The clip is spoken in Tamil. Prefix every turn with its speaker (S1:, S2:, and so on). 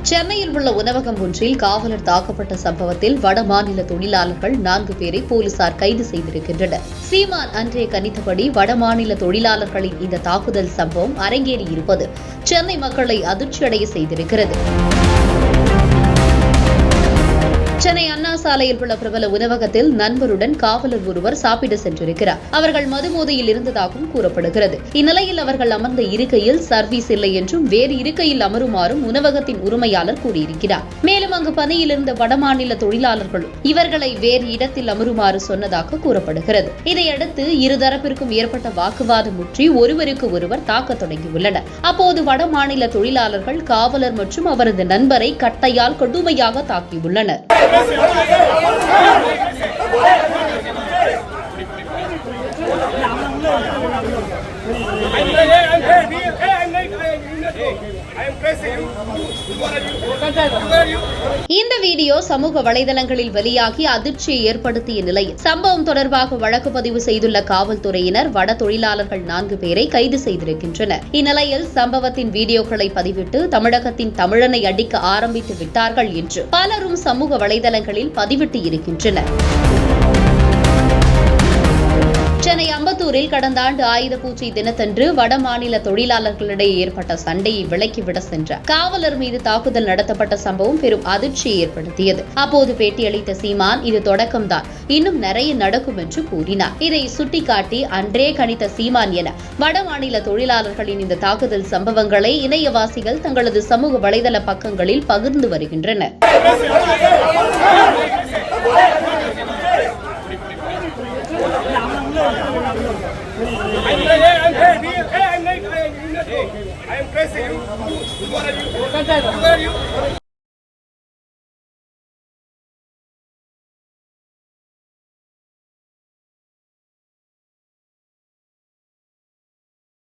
S1: சென்னையில் உள்ள உணவகம் ஒன்றில் காவலர் தாக்கப்பட்ட சம்பவத்தில் வடமாநில தொழிலாளர்கள் 4 பேரை போலீசார் கைது செய்திருக்கின்றனர். சீமான் அன்றே கணித்தபடி வடமாநில தொழிலாளர்களின் இந்த தாக்குதல் சம்பவம் அரங்கேறியிருப்பது சென்னை மக்களை அதிர்ச்சியடைய செய்திருக்கிறது. சென்னை அண்ணா சாலையில் உள்ள பிரபல உணவகத்தில் நண்பருடன் காவலர் ஒருவர் சாப்பிட சென்றிருக்கிறார். அவர்கள் மதுபோதையில் இருந்ததாகவும் கூறப்படுகிறது. இந்நிலையில் அவர்கள் அமர்ந்த இருக்கையில் சர்வீஸ் இல்லை என்றும் வேறு இருக்கையில் அமருமாறும் உணவகத்தின் உரிமையாளர் கூறியிருக்கிறார். மேலும் அங்கு பணியில் இருந்த வடமாநில தொழிலாளர்களும் இவர்களை வேறு இடத்தில் அமருமாறு சொன்னதாக கூறப்படுகிறது. இதையடுத்து இருதரப்பிற்கும் ஏற்பட்ட வாக்குவாதம் முற்றி ஒருவருக்கு ஒருவர் தாக்க தொடங்கியுள்ளனர். அப்போது வடமாநில தொழிலாளர்கள் காவலர் மற்றும் அவரது நண்பரை கட்டையால் கடுமையாக தாக்கியுள்ளனர். இந்த வீடியோ சமூக வலைதளங்களில் வெளியாகி அதிர்ச்சியை ஏற்படுத்திய நிலையில் சம்பவம் தொடர்பாக வழக்கு பதிவு செய்துள்ள காவல்துறையினர் வட தொழிலாளர்கள் 4 பேரை கைது செய்திருக்கின்றனர். இந்நிலையில் சம்பவத்தின் வீடியோக்களை பதிவிட்டு தமிழகத்தின் தமிழனை அடிக்க ஆரம்பித்து விட்டார்கள் என்று பலரும் சமூக வலைதளங்களில் பதிவிட்டு இருக்கின்றனர். சென்னை அம்பத்தூரில் கடந்த ஆண்டு ஆயுத பூஜை தினத்தன்று வடமாநில தொழிலாளர்களிடையே ஏற்பட்ட சண்டையை விலக்கிவிட சென்ற காவலர் மீது தாக்குதல் நடத்தப்பட்ட சம்பவம் பெரும் அதிர்ச்சியை ஏற்படுத்தியது. அப்போது பேட்டியளித்த சீமான், இது தொடக்கம்தான், இன்னும் நிறைய நடக்கும் என்று கூறினார். இதை சுட்டிக்காட்டி அன்றே கணித்த சீமான் என வடமாநில தொழிலாளர்களின் இந்த தாக்குதல் சம்பவங்களை இணையவாசிகள் தங்களது சமூக வலைதள பக்கங்களில் பகிர்ந்து வருகின்றனர்.
S2: I am crazy. Who are you?